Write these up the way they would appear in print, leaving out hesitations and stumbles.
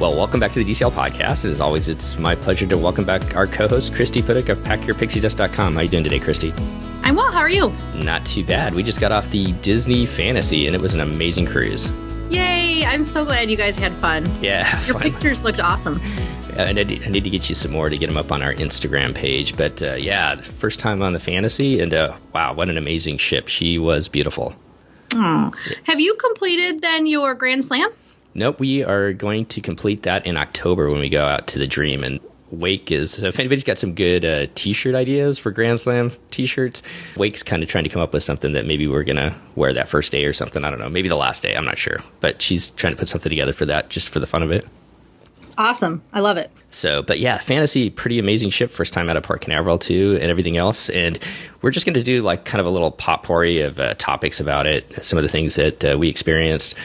Well, welcome back to the DCL podcast. As always, it's my pleasure to welcome back our co-host, Christy Pudick of PackYourPixieDust.com. How are you doing today, Christy? I'm well. How are you? Not too bad. We just got off the Disney Fantasy, and it was an amazing cruise. Yay! I'm so glad you guys had fun. Yeah. Your pictures looked awesome. I need to get you some more to get them up on our Instagram page. But first time on the Fantasy, and wow, what an amazing ship. She was beautiful. Oh. Have you completed then your Grand Slam? Nope, we are going to complete that in October when we go out to the Dream. And Wake is, if anybody's got some good T-shirt ideas for Grand Slam T-shirts, Wake's kind of trying to come up with something that maybe we're going to wear that first day or something. I don't know, maybe the last day, I'm not sure. But she's trying to put something together for that, just for the fun of it. Awesome. I love it. So, but yeah, Fantasy, pretty amazing ship. First time out of Port Canaveral too, and everything else. And we're just going to do like kind of a little potpourri of topics about it, some of the things that we experienced.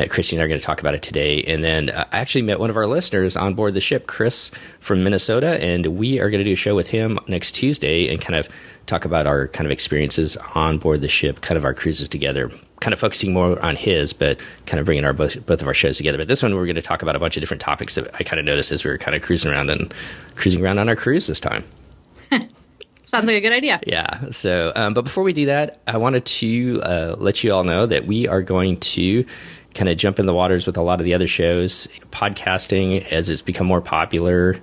Christy and I are going to talk about it today. And then I actually met one of our listeners on board the ship, Chris from Minnesota, and we are going to do a show with him next Tuesday and kind of talk about our kind of experiences on board the ship, kind of our cruises together, kind of focusing more on his, but kind of bringing both of our shows together. But this one, we're going to talk about a bunch of different topics that I kind of noticed as we were kind of cruising around on our cruise this time. Sounds like a good idea. Yeah. So, but before we do that, I wanted to let you all know that we are going to kind of jump in the waters with a lot of the other shows. Podcasting, as it's become more popular,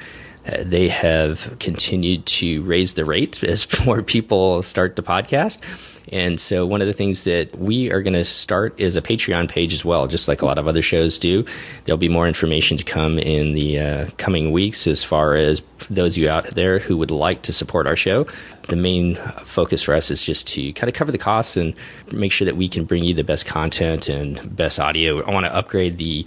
they have continued to raise the rate as more people start to podcast. And so one of the things that we are going to start is a Patreon page as well, just like a lot of other shows do. There'll be more information to come in the coming weeks as far as those of you out there who would like to support our show. The main focus for us is just to kind of cover the costs and make sure that we can bring you the best content and best audio. I want to upgrade the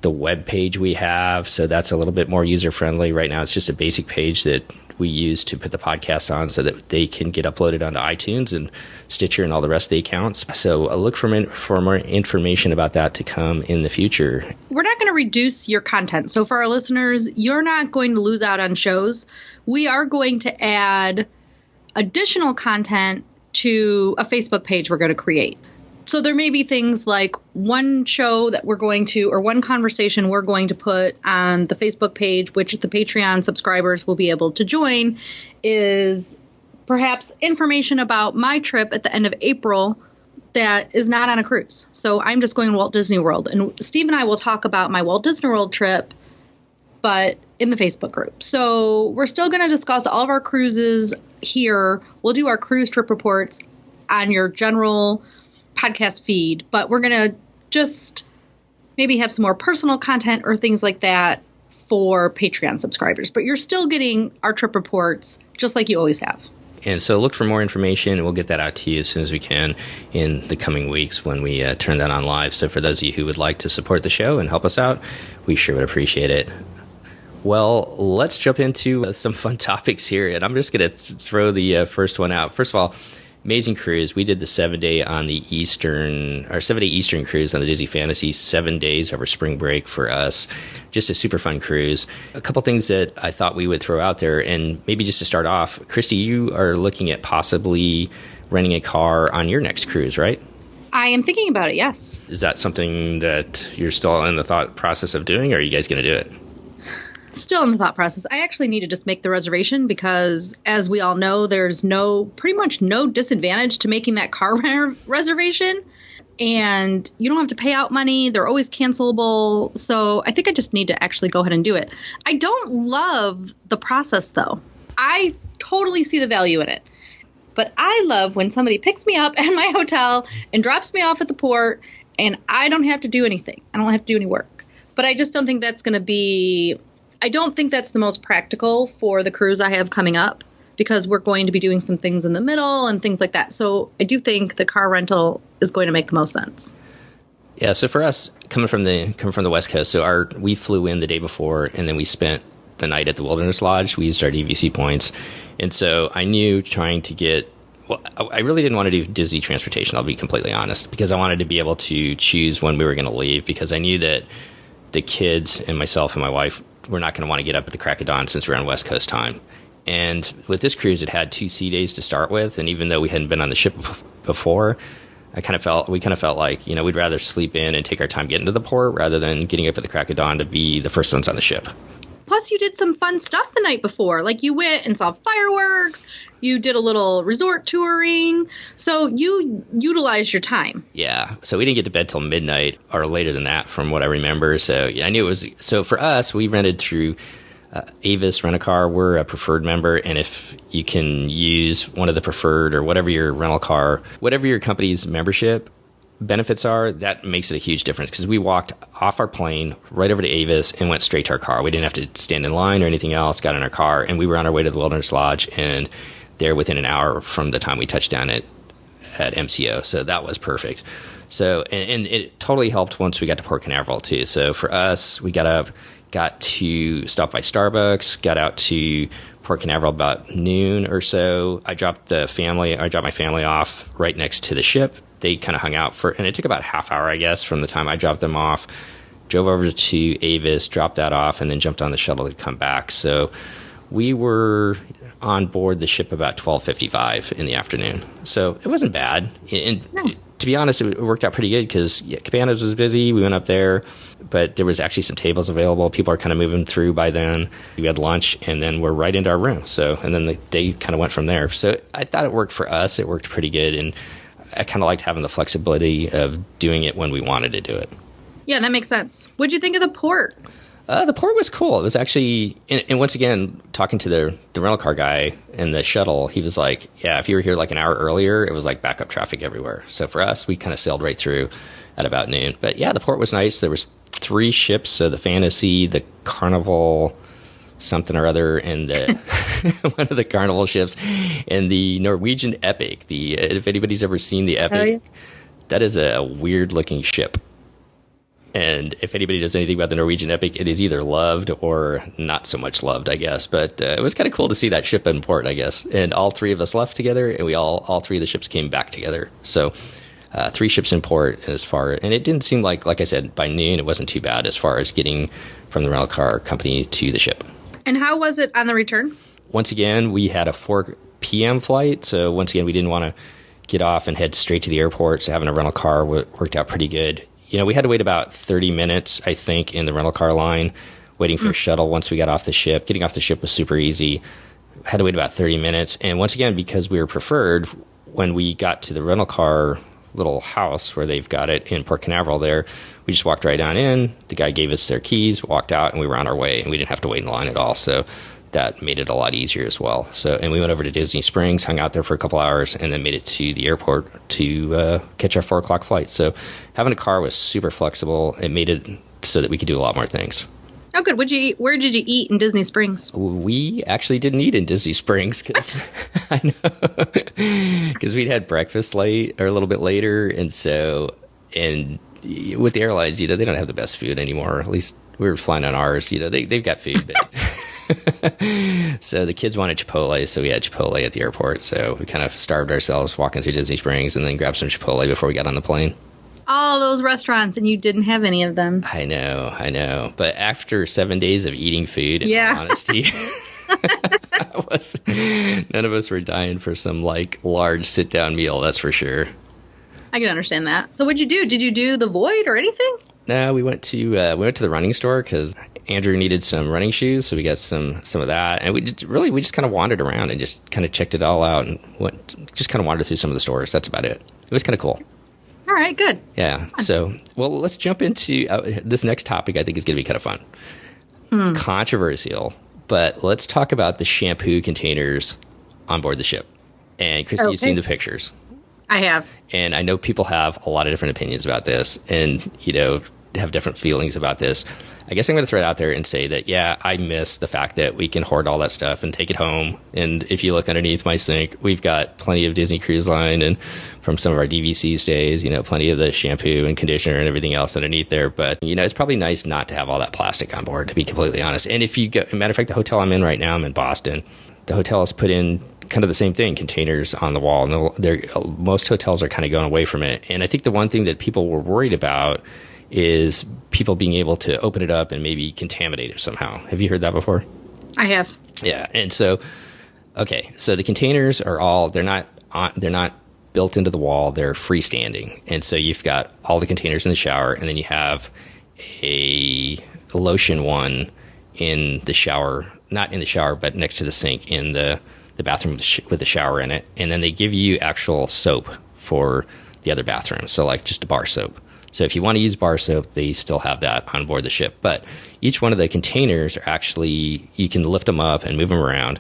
web page we have, so that's a little bit more user-friendly. Right now, it's just a basic page that we use to put the podcasts on so that they can get uploaded onto iTunes and Stitcher and all the rest of the accounts. So look for more information about that to come in the future. We're not going to reduce your content. So for our listeners, you're not going to lose out on shows. We are going to add additional content to a Facebook page we're going to create. So there may be things like one show that we're going to, or one conversation we're going to put on the Facebook page, which the Patreon subscribers will be able to join, is perhaps information about my trip at the end of April that is not on a cruise. So I'm just going to Walt Disney World. And Steve and I will talk about my Walt Disney World trip, but in the Facebook group. So we're still going to discuss all of our cruises here. We'll do our cruise trip reports on your general podcast feed, but we're going to just maybe have some more personal content or things like that for Patreon subscribers. But you're still getting our trip reports just like you always have. And so look for more information, and we'll get that out to you as soon as we can in the coming weeks when we turn that on live. So for those of you who would like to support the show and help us out, we sure would appreciate it. Well, let's jump into some fun topics here, and I'm just going to throw the first one out. First of all, amazing cruise. We did the 7-day on the 7-day Eastern cruise on the Disney Fantasy, 7 days over spring break for us. Just a super fun cruise. A couple things that I thought we would throw out there, and maybe just to start off, Christy, you are looking at possibly renting a car on your next cruise, right? I am thinking about it, yes. Is that something that you're still in the thought process of doing, or are you guys going to do it? Still in the thought process. I actually need to just make the reservation because, as we all know, there's pretty much no disadvantage to making that car reservation. And you don't have to pay out money. They're always cancelable. So I think I just need to actually go ahead and do it. I don't love the process, though. I totally see the value in it. But I love when somebody picks me up at my hotel and drops me off at the port, and I don't have to do anything. I don't have to do any work. But I just don't think that's going to be... I don't think that's the most practical for the cruise I have coming up because we're going to be doing some things in the middle and things like that. So I do think the car rental is going to make the most sense. Yeah. So for us, coming from the West Coast, so we flew in the day before, and then we spent the night at the Wilderness Lodge. We used our DVC points, and so I knew trying to get. Well, I really didn't want to do Disney transportation. I'll be completely honest, because I wanted to be able to choose when we were going to leave, because I knew that the kids and myself and my wife were not going to want to get up at the crack of dawn since we're on West Coast time. And with this cruise, it had 2 sea days to start with. And even though we hadn't been on the ship before, we kind of felt like, we'd rather sleep in and take our time getting to the port rather than getting up at the crack of dawn to be the first ones on the ship. Plus, you did some fun stuff the night before. Like, you went and saw fireworks. You did a little resort touring. So you utilized your time. Yeah. So we didn't get to bed till midnight or later than that from what I remember. So yeah, I knew it was. So for us, we rented through Avis Rent-A-Car. We're a preferred member. And if you can use one of the preferred or whatever your rental car, whatever your company's membership benefits are, that makes it a huge difference, because we walked off our plane right over to Avis and went straight to our car. We didn't have to stand in line or anything else, got in our car, and we were on our way to the Wilderness Lodge, and there within an hour from the time we touched down at MCO. So that was perfect. So, and it totally helped once we got to Port Canaveral too. So for us, we got to stop by Starbucks, got out to Port Canaveral about noon or so. I dropped my family off right next to the ship. They kind of hung out and it took about a half hour, I guess, from the time I dropped them off, drove over to Avis, dropped that off, and then jumped on the shuttle to come back. So we were on board the ship about 12:55 in the afternoon. So it wasn't bad. And to be honest, it worked out pretty good because Cabanas was busy. We went up there, but there was actually some tables available. People are kind of moving through by then. We had lunch, and then we're right into our room. So, and then the day kind of went from there. So I thought it worked for us. It worked pretty good, and I kind of liked having the flexibility of doing it when we wanted to do it. Yeah, that makes sense. What'd you think of the port? The port was cool. It was actually, and once again, talking to the rental car guy in the shuttle, he was like, yeah, if you were here like an hour earlier, it was like backup traffic everywhere. So for us, we kind of sailed right through at about noon. But yeah, the port was nice. There was 3 ships, so the Fantasy, the Carnival, something or other, and one of the Carnival ships, and the Norwegian Epic. If anybody's ever seen the Epic, that is a weird looking ship. And if anybody knows anything about the Norwegian Epic, it is either loved or not so much loved, I guess. But it was kind of cool to see that ship in port, I guess. And all 3 of us left together, and all 3 of the ships came back together. So 3 ships in port and it didn't seem like I said, by noon it wasn't too bad as far as getting from the rental car company to the ship. And how was it on the return? Once again, we had a 4 p.m. flight. So once again, we didn't want to get off and head straight to the airport. So having a rental car worked out pretty good. We had to wait about 30 minutes, I think, in the rental car line, waiting for a shuttle once we got off the ship. Getting off the ship was super easy. Had to wait about 30 minutes. And once again, because we were preferred, when we got to the rental car little house where they've got it in Port Canaveral there, we just walked right on in. The guy gave us their keys, walked out, and we were on our way. And we didn't have to wait in line at all. So that made it a lot easier as well. So, and we went over to Disney Springs, hung out there for a couple hours, and then made it to the airport to catch our 4 o'clock flight. So having a car was super flexible. It made it so that we could do a lot more things. Oh, good. What'd you eat? Where did you eat in Disney Springs? We actually didn't eat in Disney Springs because I know because we'd had breakfast late or a little bit later, and with the airlines, they don't have the best food anymore. At least we were flying on ours. They've got food, but so the kids wanted Chipotle, so we had Chipotle at the airport. So we kind of starved ourselves walking through Disney Springs, and then grabbed some Chipotle before we got on the plane. All those restaurants, and you didn't have any of them. I know. But after 7 days of eating food, in all honesty, none of us were dying for some large sit-down meal. That's for sure. I can understand that. So what'd you do? Did you do the Void or anything? No, we went to the running store because Andrew needed some running shoes, so we got some of that, and we just kind of wandered around and just kind of checked it all out and just kind of wandered through some of the stores. That's about it. It was kind of cool. All right, good. Yeah. So, well, let's jump into this next topic. I think is going to be kind of fun, controversial, but let's talk about the shampoo containers on board the ship. And Christy, you've seen the pictures. I have. And I know people have a lot of different opinions about this and, have different feelings about this. I guess I'm going to throw it out there and say that, yeah, I miss the fact that we can hoard all that stuff and take it home. And if you look underneath my sink, we've got plenty of Disney Cruise Line and from some of our DVC stays, plenty of the shampoo and conditioner and everything else underneath there. But, it's probably nice not to have all that plastic on board, to be completely honest. And if you go, as a matter of fact, the hotel I'm in right now, I'm in Boston. The hotel has put in kind of the same thing, containers on the wall. And most hotels are kind of going away from it. And I think the one thing that people were worried about is people being able to open it up and maybe contaminate it somehow. Have you heard that before? I have. Yeah. And so, okay. So the containers are they're not built into the wall. They're freestanding. And so you've got all the containers in the shower, and then you have a lotion one in the shower, not in the shower, but next to the sink in the bathroom with the shower in it. And then they give you actual soap for the other bathroom. So like just a bar soap. So if you want to use bar soap, they still have that on board the ship. But each one of the containers are actually, you can lift them up and move them around.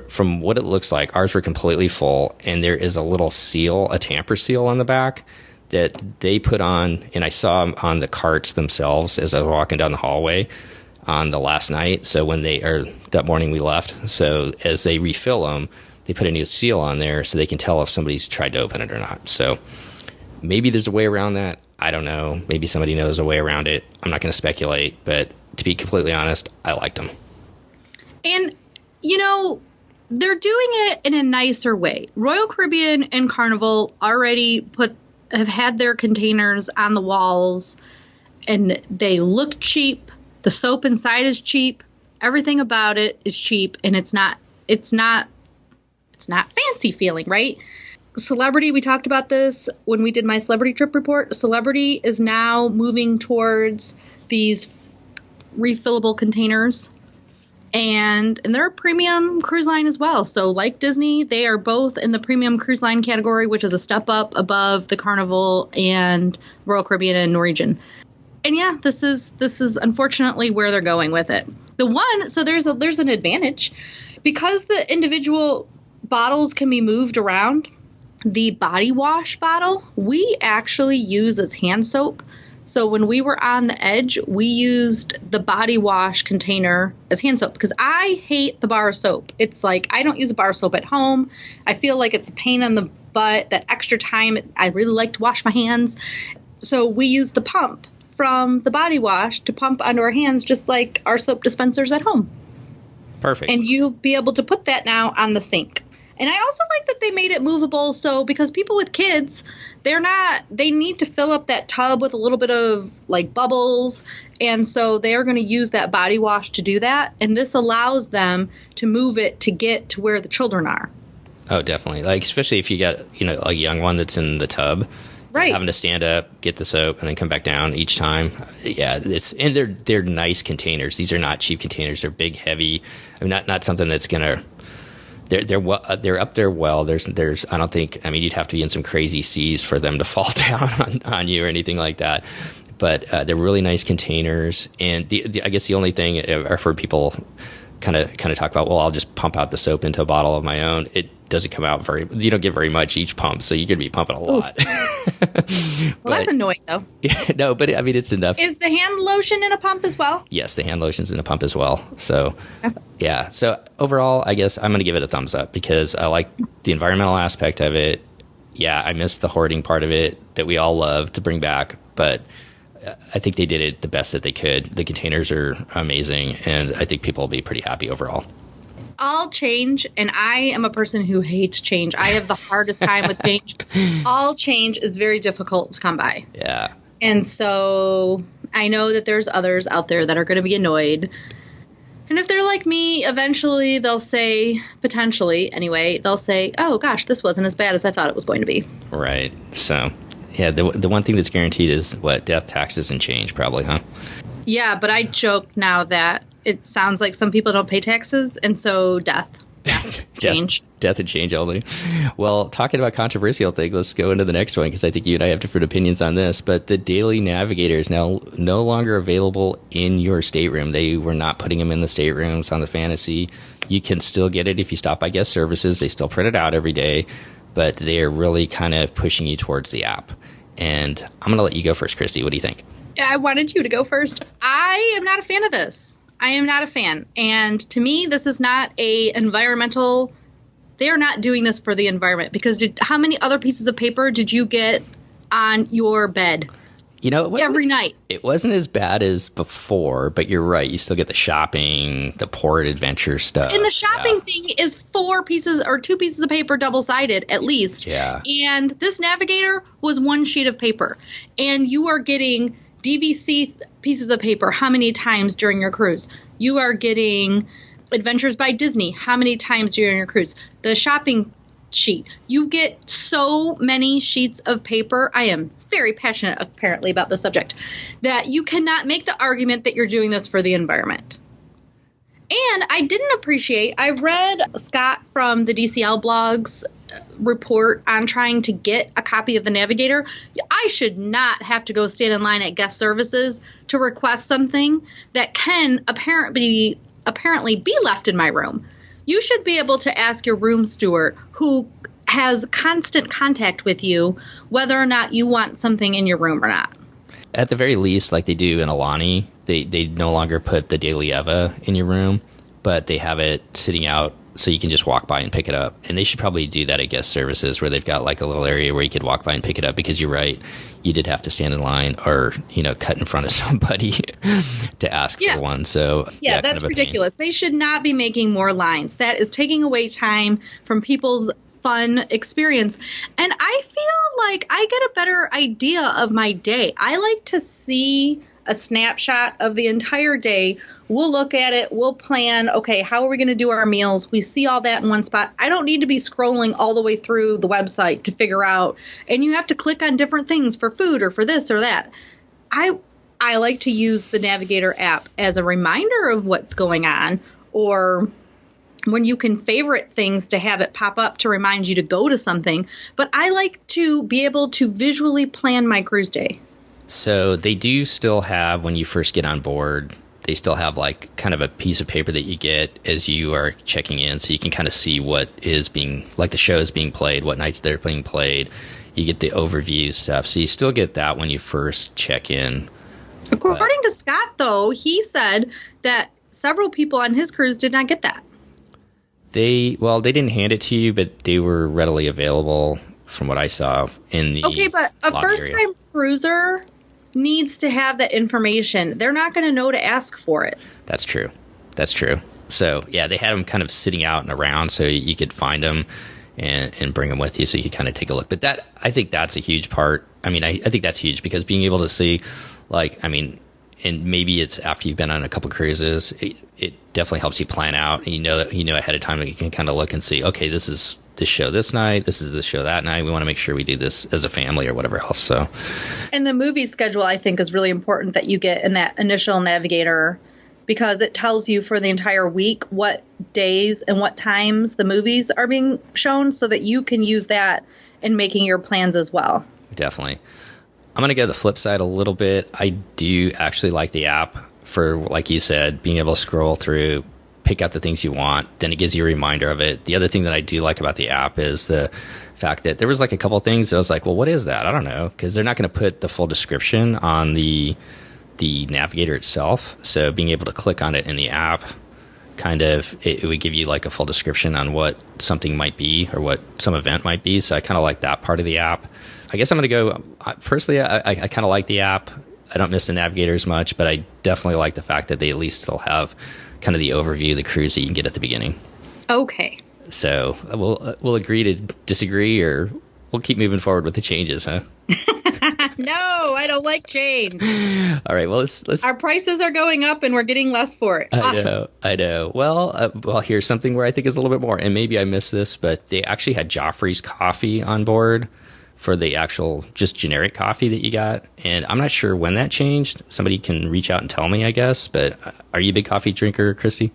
From what it looks like, ours were completely full, and there is a little seal, a tamper seal on the back that they put on, and I saw them on the carts themselves as I was walking down the hallway on the last night. So that morning we left. So as they refill them, they put a new seal on there so they can tell if somebody's tried to open it or not. So maybe there's a way around that. I don't know. Maybe somebody knows a way around it. I'm not going to speculate, but to be completely honest, I liked them. And, they're doing it in a nicer way. Royal Caribbean and Carnival already have had their containers on the walls, and they look cheap. The soap inside is cheap. Everything about it is cheap, and it's not fancy feeling, right? Celebrity, we talked about this when we did my Celebrity Trip Report. Celebrity is now moving towards these refillable containers, and they're a premium cruise line as well. So like Disney, they are both in the premium cruise line category, which is a step up above the Carnival and Royal Caribbean and Norwegian. And yeah, this is unfortunately where they're going with it. So there's an advantage because the individual bottles can be moved around. The body wash bottle we actually use as hand soap. So when we were on the Edge, we used the body wash container as hand soap because I hate the bar soap. It's like I don't use a bar soap at home. I feel like it's a pain in the butt. That extra time, I really like to wash my hands. So we use the pump from the body wash to pump onto our hands just like our soap dispensers at home. Perfect. And you'll be able to put that now on the sink. And I also like that they made it movable. So because people with kids, they need to fill up that tub with a little bit of like bubbles. And so they are going to use that body wash to do that. And this allows them to move it to get to where the children are. Oh, definitely. Like, especially if you got, a young one that's in the tub. Right. Having to stand up, get the soap, and then come back down each time. Yeah, they're nice containers. These are not cheap containers. They're big, heavy. I mean, not something that's gonna. They're up there well. There's I don't think. I mean, you'd have to be in some crazy seas for them to fall down on you or anything like that. But they're really nice containers. And I guess the only thing I've heard people kind of talk about, well, I'll just pump out the soap into a bottle of my own. It doesn't come out you don't get very much each pump, so you're going to be pumping a lot. Well, that's annoying, though. No, but I mean, it's enough. Is the hand lotion in a pump as well? Yes, the hand lotion's in a pump as well. So, yeah. So overall, I guess I'm going to give it a thumbs up because I like the environmental aspect of it. Yeah, I missed the hoarding part of it that we all love to bring back, but I think they did it the best that they could. The containers are amazing, and I think people will be pretty happy overall. All change, and I am a person who hates change. I have the hardest time with change. All change is very difficult to come by. Yeah. And so I know that there's others out there that are going to be annoyed. And if they're like me, eventually they'll say, potentially anyway, they'll say, oh gosh, this wasn't as bad as I thought it was going to be. Right. So, yeah, the one thing that's guaranteed is what? Death, taxes, and change probably, huh? Yeah, but I joke now that it sounds like some people don't pay taxes, and so death, change. Death and change only. Well, talking about controversial things, let's go into the next one, because I think you and I have different opinions on this. But the Daily Navigator is now no longer available in your stateroom. They were not putting them in the staterooms on the Fantasy. You can still get it if you stop by Guest Services. They still print it out every day, but they are really kind of pushing you towards the app. And I'm going to let you go first, Christy. What do you think? Yeah, I wanted you to go first. I am not a fan of this. I am not a fan. And to me, this is not a environmental. They are not doing this for the environment, because how many other pieces of paper did you get on your bed? Every night. It wasn't as bad as before, but you're right. You still get the shopping, the port adventure stuff. And the shopping thing is 4 pieces or 2 pieces of paper, double-sided at least. Yeah. And this Navigator was 1 sheet of paper. And you are getting DVC pieces of paper how many times during your cruise? You are getting Adventures by Disney how many times during your cruise? The shopping sheet. You get so many sheets of paper. I am very passionate, apparently, about the subject, that you cannot make the argument that you're doing this for the environment. And I didn't appreciate, I read Scott from the DCL blog's report on trying to get a copy of the Navigator. I should not have to go stand in line at guest services to request something that can apparently be left in my room. You should be able to ask your room steward, who has constant contact with you, whether or not you want something in your room or not. At the very least, like they do in Alani, they no longer put the Daily Eva in your room, but they have it sitting out so you can just walk by and pick it up. And they should probably do that at guest services, where they've got like a little area where you could walk by and pick it up, because you're right, you did have to stand in line or, cut in front of somebody to ask for one. So yeah, that's ridiculous. They should not be making more lines. That is taking away time from people's fun experience. And I feel like I get a better idea of my day. I like to see a snapshot of the entire day. We'll look at it. We'll plan, okay, how are we going to do our meals? We see all that in one spot. I don't need to be scrolling all the way through the website to figure out, and you have to click on different things for food or for this or that. I like to use the Navigator app as a reminder of what's going on, or when you can favorite things to have it pop up to remind you to go to something. But I like to be able to visually plan my cruise day. So they do still have, when you first get on board, they still have like kind of a piece of paper that you get as you are checking in, so you can kind of see what is being, like the shows being played, what nights they're being played. You get the overview stuff. So you still get that when you first check in. According to Scott, though, he said that several people on his cruise did not get that. They didn't hand it to you, but they were readily available from what I saw in the Okay, but a first-time cruiser needs to have that information. They're not going to know to ask for it. That's true. So, yeah, they had them kind of sitting out and around so you could find them and bring them with you so you could kind of take a look. But I think that's a huge part. I mean, I think that's huge, because being able to see, and maybe it's after you've been on a couple cruises, it definitely helps you plan out. And you know ahead of time that you can kind of look and see, okay, this is this show this night, this is the show that night. We want to make sure we do this as a family or whatever else. So, and the movie schedule, I think, is really important that you get in that initial Navigator, because it tells you for the entire week what days and what times the movies are being shown, so that you can use that in making your plans as well. Definitely. I'm going to go the flip side a little bit. I do actually like the app for, like you said, being able to scroll through, pick out the things you want. Then it gives you a reminder of it. The other thing that I do like about the app is the fact that there was like a couple of things that I was like, well, what is that? I don't know, because they're not going to put the full description on the Navigator itself. So being able to click on it in the app, kind of, it would give you like a full description on what something might be or what some event might be. So I kind of like that part of the app. I guess I'm going to go, personally, I kind of like the app. I don't miss the Navigator as much, but I definitely like the fact that they at least still have kind of the overview of the cruise that you can get at the beginning. Okay. So we'll agree to disagree, or we'll keep moving forward with the changes, huh? No, I don't like change. All right, well, let's. Our prices are going up, and we're getting less for it. Awesome. I know. Well, here's something where I think is a little bit more, and maybe I missed this, but they actually had Joffrey's coffee on board for the actual just generic coffee that you got. And I'm not sure when that changed. Somebody can reach out and tell me, I guess. But are you a big coffee drinker, Christy?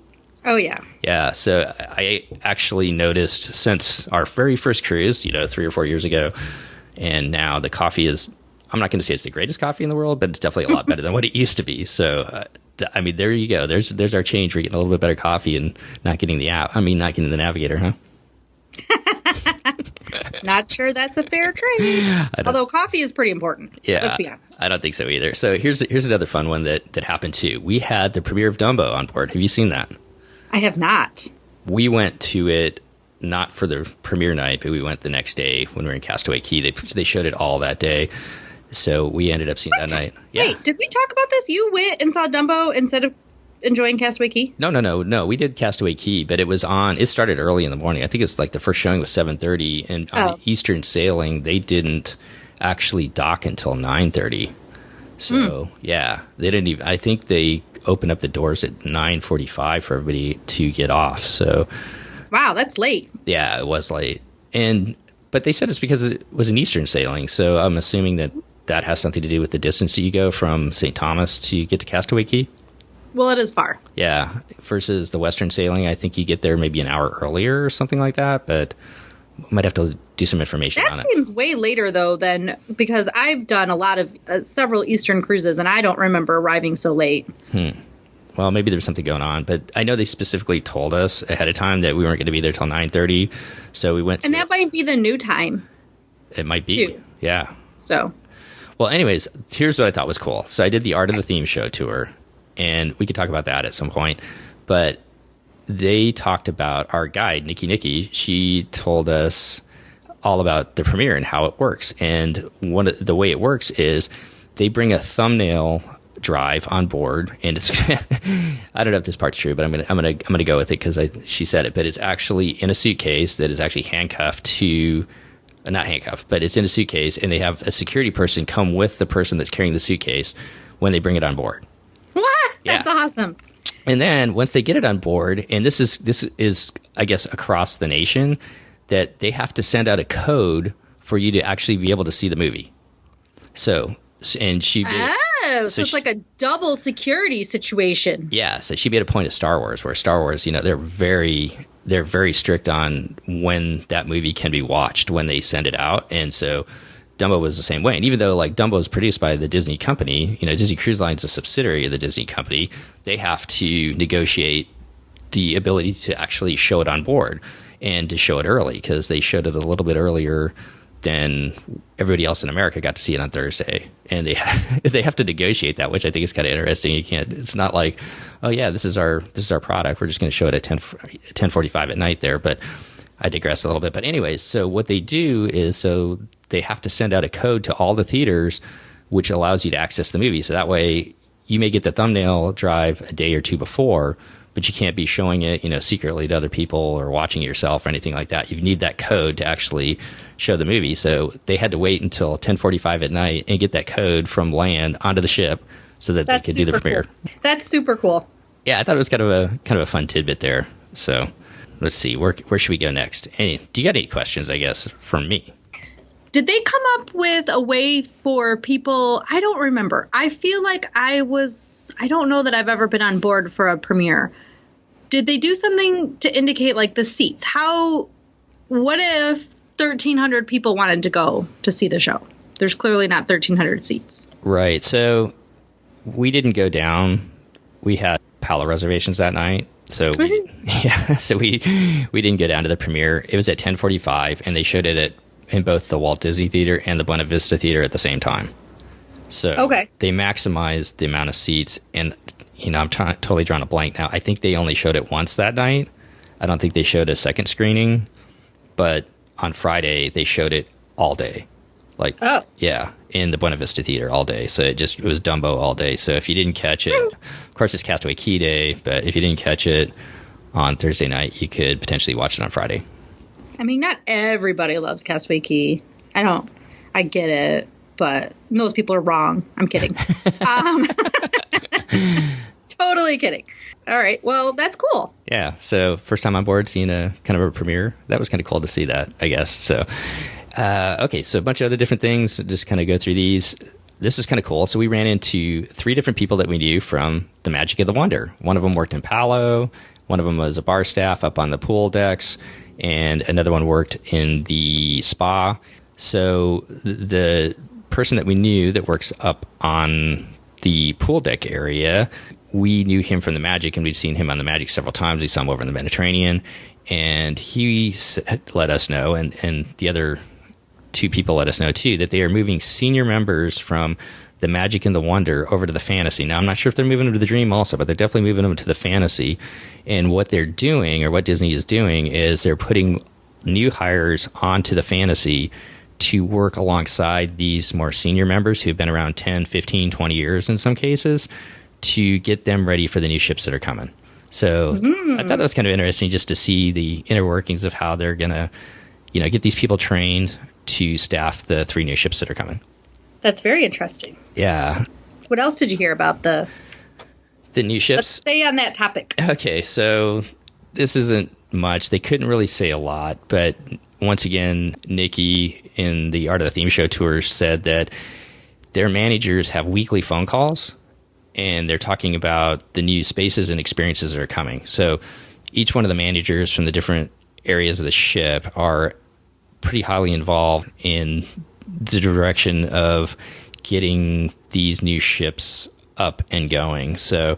Oh, yeah. Yeah. So I actually noticed since our very first cruise, 3 or 4 years ago, and now the coffee is, I'm not going to say it's the greatest coffee in the world, but it's definitely a lot better than what it used to be. So, there you go. There's our change. We're getting a little bit better coffee and not getting the app. Not getting the Navigator, huh? Not sure that's a fair trade. Although coffee is pretty important. Yeah, let's be honest. I don't think so either. So here's another fun one that happened too. We had the premiere of Dumbo on board. Have you seen that? I have not. We went to it not for the premiere night, but we went the next day when we were in Castaway Cay. They showed it all that day. So we ended up seeing that night. Yeah. Wait, did we talk about this? You went and saw Dumbo instead of enjoying Castaway Cay? No. We did Castaway Cay, but it was on. It started early in the morning. I think it was like the first showing was 7:30, and on Eastern Sailing they didn't actually dock until 9:30. So yeah, they didn't even. I think they opened up the doors at 9:45 for everybody to get off. So wow, that's late. Yeah, it was late. But they said it's because it was an Eastern sailing, so I'm assuming that has something to do with the distance that you go from St. Thomas to get to Castaway Cay. Well, it is far. Yeah, versus the Western sailing, I think you get there maybe an hour earlier or something like that, but might have to do some information on it. That seems way later, though, than because I've done a lot of several Eastern cruises, and I don't remember arriving so late. Well, maybe there's something going on, but I know they specifically told us ahead of time that we weren't going to be there till 9:30, so we went. And that might be the new time. It might be, too. Yeah. So, well, anyways, here's what I thought was cool. So I did the Art of the Theme Show tour, and we could talk about that at some point, but they talked about our guide, Nikki. She told us all about the premiere and how it works, and the way it works is they bring a thumbnail drive on board, and it's I don't know if this part's true, but I'm gonna go with it because she said it. But it's actually in a suitcase that is actually handcuffed to, not handcuffed, but it's in a suitcase, and they have a security person come with the person that's carrying the suitcase when they bring it on board. What? Yeah. That's awesome. And then once they get it on board, and this is I guess across the nation, that they have to send out a code for you to actually be able to see the movie. So. And she did, so it's like a double security situation. Yeah, so she made a point of Star Wars, where Star Wars, they're very strict on when that movie can be watched when they send it out, and so Dumbo was the same way. And even though like Dumbo is produced by the Disney company, Disney Cruise Line is a subsidiary of the Disney company, they have to negotiate the ability to actually show it on board and to show it early, because they showed it a little bit earlier than everybody else in America got to see it on Thursday, and they have to negotiate that, which I think is kind of interesting. You can't. It's not like, oh yeah, this is our product. We're just going to show it at 10:45 at night there. But I digress a little bit. But anyways, so what they do is so they have to send out a code to all the theaters, which allows you to access the movie. So that way, you may get the thumbnail drive a day or two before, but you can't be showing it, secretly to other people or watching it yourself or anything like that. You need that code to actually show the movie. So they had to wait until 10:45 at night and get that code from land onto the ship so that they could do the premiere. Cool. That's super cool. Yeah, I thought it was kind of a fun tidbit there. So let's see, where should we go next? Do you got any questions, I guess, from me? Did they come up with a way for people? I don't remember. I feel like I don't know that I've ever been on board for a premiere. Did they do something to indicate like the seats? What if 1,300 people wanted to go to see the show? There's clearly not 1,300 seats. Right. So we didn't go down. We had Palo reservations that night. So we didn't go down to the premiere. It was at 10:45, and they showed it in both the Walt Disney Theater and the Buena Vista Theater at the same time. So they maximized the amount of seats, and I'm totally drawing a blank now. I think they only showed it once that night. I don't think they showed a second screening, but on Friday they showed it all day. In the Buena Vista Theater all day. So it was Dumbo all day. So if you didn't catch it, of course it's Castaway Cay Day, but if you didn't catch it on Thursday night, you could potentially watch it on Friday. I mean, not everybody loves Castaway Cay. I get it, but those people are wrong. I'm kidding. Totally kidding. All right. Well, that's cool. Yeah. So first time on board, seeing a kind of a premiere. That was kind of cool to see that, I guess. So, okay. So a bunch of other different things. Just kind of go through these. This is kind of cool. So we ran into 3 different people that we knew from the Magic of the Wonder. One of them worked in Palo. One of them was a bar staff up on the pool decks. And another one worked in the spa. So the person that we knew that works up on the pool deck area, we knew him from the Magic, and we'd seen him on the Magic several times. We saw him over in the Mediterranean, and he let us know, and the other 2 people let us know too, that they are moving senior members from the Magic and the Wonder over to the Fantasy. Now, I'm not sure if they're moving them to the Dream also, but they're definitely moving them to the Fantasy. And what they're doing, or what Disney is doing, is they're putting new hires onto the Fantasy to work alongside these more senior members who've been around 10, 15, 20 years in some cases, to get them ready for the new ships that are coming. So I thought that was kind of interesting just to see the inner workings of how they're going to, get these people trained to staff the 3 new ships that are coming. That's very interesting. Yeah. What else did you hear about the new ships? Let's stay on that topic. Okay, so this isn't much. They couldn't really say a lot, but once again, Nikki in the Art of the Theme Show tour said that their managers have weekly phone calls, and they're talking about the new spaces and experiences that are coming. So each one of the managers from the different areas of the ship are pretty highly involved in the direction of getting these new ships up and going. So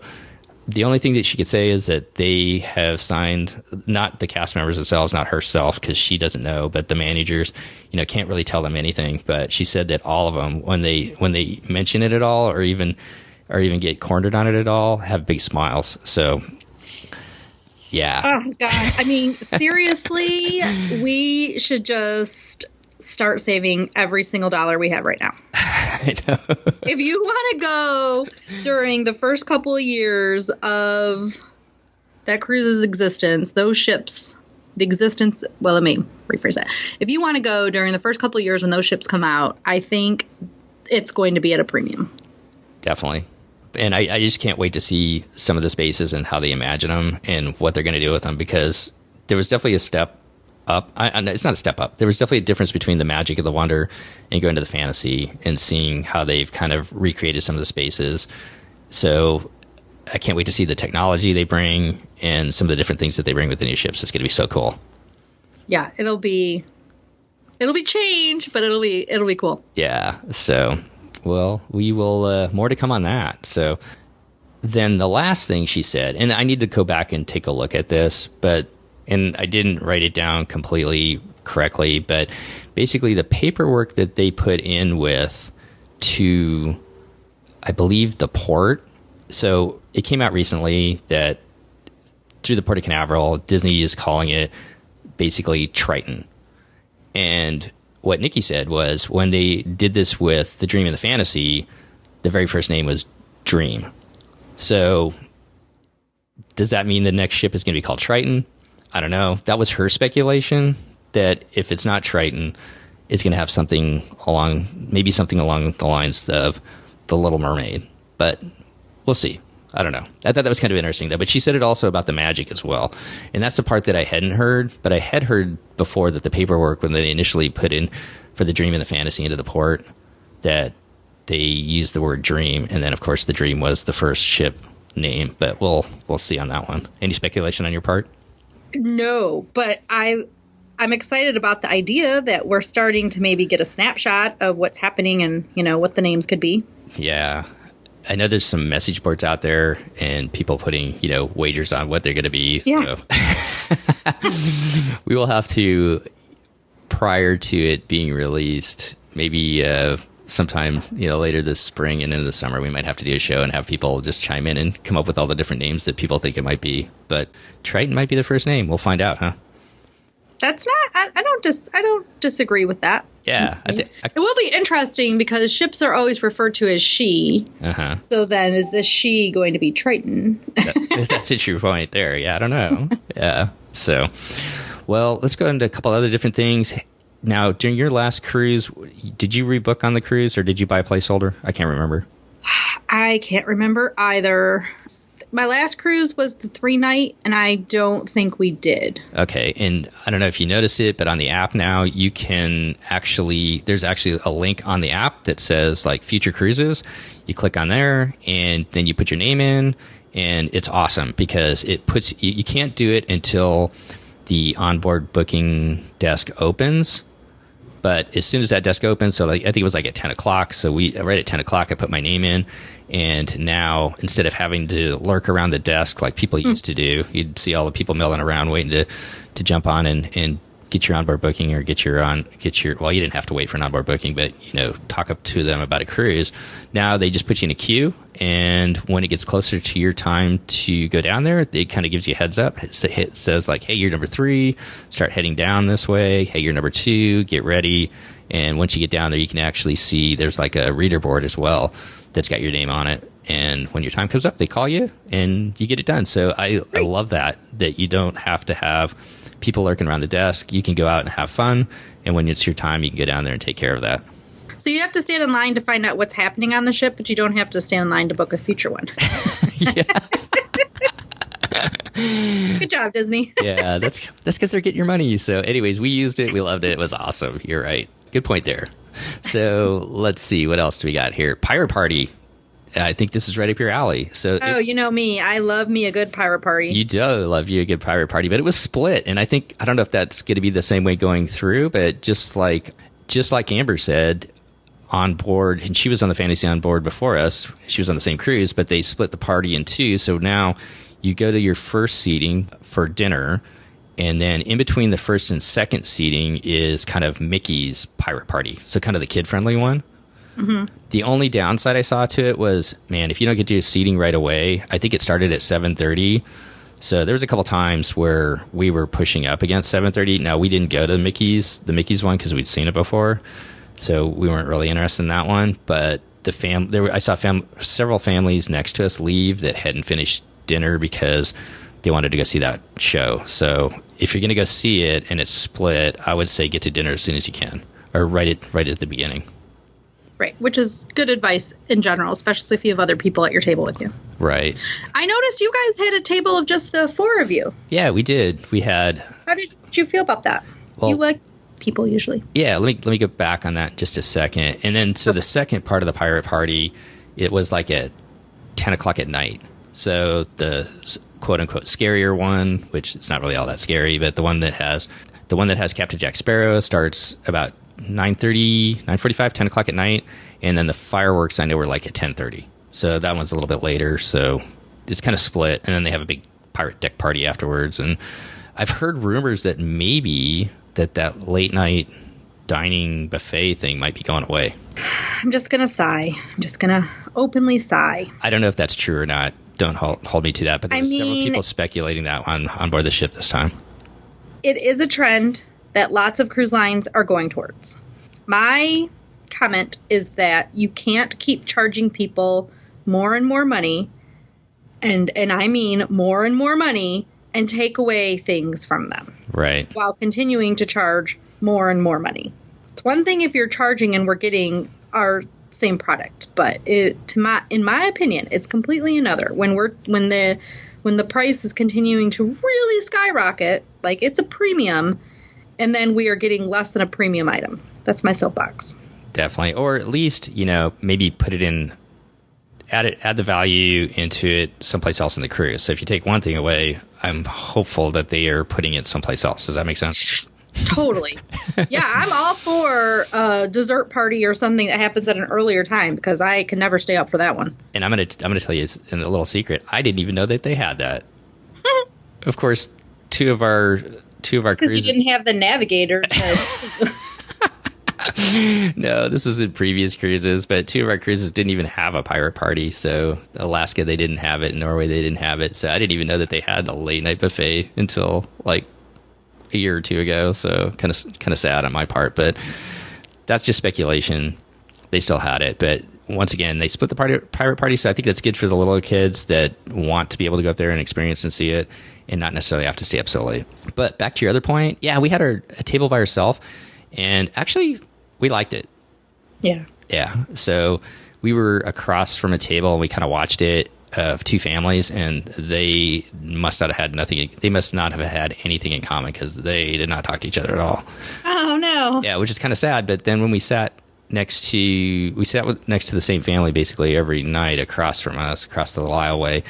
the only thing that she could say is that they have signed, not the cast members themselves, not herself, because she doesn't know, but the managers, can't really tell them anything. But she said that all of them, when they mention it at all, or even get cornered on it at all, have big smiles. So, yeah. Oh God! I mean, seriously, we should just start saving every single dollar we have right now. I know. If you want to go during the first couple of years of that cruise's existence, those ships, the existence, well, let me rephrase that. If you want to go during the first couple of years when those ships come out, I think it's going to be at a premium. Definitely. And I just can't wait to see some of the spaces and how they imagine them and what they're going to do with them, because there was definitely a step up. It's not a step up. There was definitely a difference between the magic of the wonder and going to the fantasy and seeing how they've kind of recreated some of the spaces. So I can't wait to see the technology they bring and some of the different things that they bring with the new ships. It's going to be so cool. Yeah, it'll be change, but it'll be cool. Yeah. So, well, we will more to come on that. So then the last thing she said, and I need to go back and take a look at this, and I didn't write it down completely correctly, but basically the paperwork that they put in with to, I believe, the port. So it came out recently that through the Port of Canaveral, Disney is calling it basically Triton. And what Nikki said was when they did this with the Dream and the Fantasy, the very first name was Dream. So does that mean the next ship is going to be called Triton? I don't know. That was her speculation, that if it's not Triton, it's going to have something along the lines of The Little Mermaid. But we'll see. I don't know. I thought that was kind of interesting, though. But she said it also about the magic as well. And that's the part that I hadn't heard. But I had heard before that the paperwork, when they initially put in for the Dream and the Fantasy into the port, that they used the word Dream. And then, of course, the Dream was the first ship name. But we'll see on that one. Any speculation on your part? No, but I'm excited about the idea that we're starting to maybe get a snapshot of what's happening and, what the names could be. Yeah. I know there's some message boards out there and people putting, wagers on what they're going to be. Yeah. So we will have to, prior to it being released, maybe sometime, later this spring and into the summer, we might have to do a show and have people just chime in and come up with all the different names that people think it might be. But Triton might be the first name. We'll find out, huh? That's not. I don't disagree with that. Yeah, it will be interesting because ships are always referred to as she. Uh-huh. So then, is this she going to be Triton? That's a true point there. Yeah, I don't know. Yeah. So, well, let's go into a couple other different things. Now, during your last cruise, did you rebook on the cruise or did you buy a placeholder? I can't remember. I can't remember either. My last cruise was the 3-night, and I don't think we did. Okay, and I don't know if you noticed it, but on the app now, you can there's actually a link on the app that says, like, future cruises. You click on there, and then you put your name in, and it's awesome because it puts, you can't do it until the onboard booking desk opens. But as soon as that desk opens, so like I think it was like at 10 o'clock. So right at 10 o'clock, I put my name in. And now instead of having to lurk around the desk like people used to do, you'd see all the people milling around waiting to jump on and get your onboard booking or well, you didn't have to wait for an onboard booking, but talk up to them about a cruise. Now they just put you in a queue, and when it gets closer to your time to go down there, it kind of gives you a heads up. It says like, hey, you're number 3, start heading down this way. Hey, you're number 2, get ready. And once you get down there, you can actually see there's like a reader board as well that's got your name on it. And when your time comes up, they call you and you get it done. So I love that you don't have to have people lurking around the desk. You can go out and have fun. And when it's your time, you can go down there and take care of that. So you have to stand in line to find out what's happening on the ship, but you don't have to stand in line to book a future one. Yeah. Good job, Disney. Yeah, that's because they're getting your money. So, anyways, we used it. We loved it. It was awesome. You're right. Good point there. So, let's see. What else do we got here? Pirate Party. I think this is right up your alley. So, you know me. I love me a good pirate party. You do love you a good pirate party, but it was split. And I don't know if that's going to be the same way going through, but just like Amber said, on board, and she was on the Fantasy on board before us. She was on the same cruise, but they split the party in two. So now you go to your first seating for dinner, and then in between the first and second seating is kind of Mickey's pirate party. So kind of the kid-friendly one. Mm-hmm. The only downside I saw to it was, man, if you don't get your seating right away, I think it started at 7:30. So there was a couple times where we were pushing up against 7:30. Now, we didn't go to the Mickey's one because we'd seen it before. So we weren't really interested in that one. But I saw several families next to us leave that hadn't finished dinner because they wanted to go see that show. So if you're going to go see it and it's split, I would say get to dinner as soon as you can, or right at the beginning. Right, which is good advice in general, especially if you have other people at your table with you. Right. I noticed you guys had a table of just the four of you. Yeah, we did. We had... How did you feel about that? Well, you like people usually. Yeah, let me go back on that just a second. And then, so the second part of the pirate party, it was like at 10 o'clock at night. So the quote-unquote scarier one, which it's not really all that scary, but the one that has Captain Jack Sparrow starts about 9:30, 9:45, 10 o'clock at night, and then the fireworks I know were like at 10:30. So that one's a little bit later. So it's kind of split, and then they have a big pirate deck party afterwards. And I've heard rumors that maybe that late night dining buffet thing might be going away. I'm just gonna sigh. I'm just gonna openly sigh. I don't know if that's true or not. Don't hold me to that. But there's several people speculating that on board the ship this time. It is a trend that lots of cruise lines are going towards. My comment is that you can't keep charging people more and more money, and I mean more and more money, and take away things from them. Right. While continuing to charge more and more money. It's one thing if you're charging and we're getting our same product, but in my opinion, it's completely another. When the price is continuing to really skyrocket, like it's a premium, and then we are getting less than a premium item. That's my soapbox. Definitely. Or at least, maybe put it in, add the value into it someplace else in the cruise. So if you take one thing away, I'm hopeful that they are putting it someplace else. Does that make sense? Totally. Yeah, I'm all for a dessert party or something that happens at an earlier time, because I can never stay up for that one. And I'm gonna tell you a little secret. I didn't even know that they had that. Of course, two of our cruises. Because you didn't have the navigator. No, this was in previous cruises, but two of our cruises didn't even have a pirate party. So Alaska, they didn't have it. Norway, they didn't have it. So I didn't even know that they had a late night buffet until like a year or two ago. So kind of sad on my part, but that's just speculation. They still had it, but once again, they split the pirate party. So I think that's good for the little kids that want to be able to go up there and experience and see it, and not necessarily have to stay up so late. But back to your other point, yeah, we had a table by ourselves, and actually we liked it. Yeah. Yeah. So we were across from a table and we kind of watched it of two families, and they must not have had nothing. They must not have had anything in common, because they did not talk to each other at all. Oh no. Yeah, which is kind of sad. But then when we sat next to the same family basically every night across from us, across the Lyallway,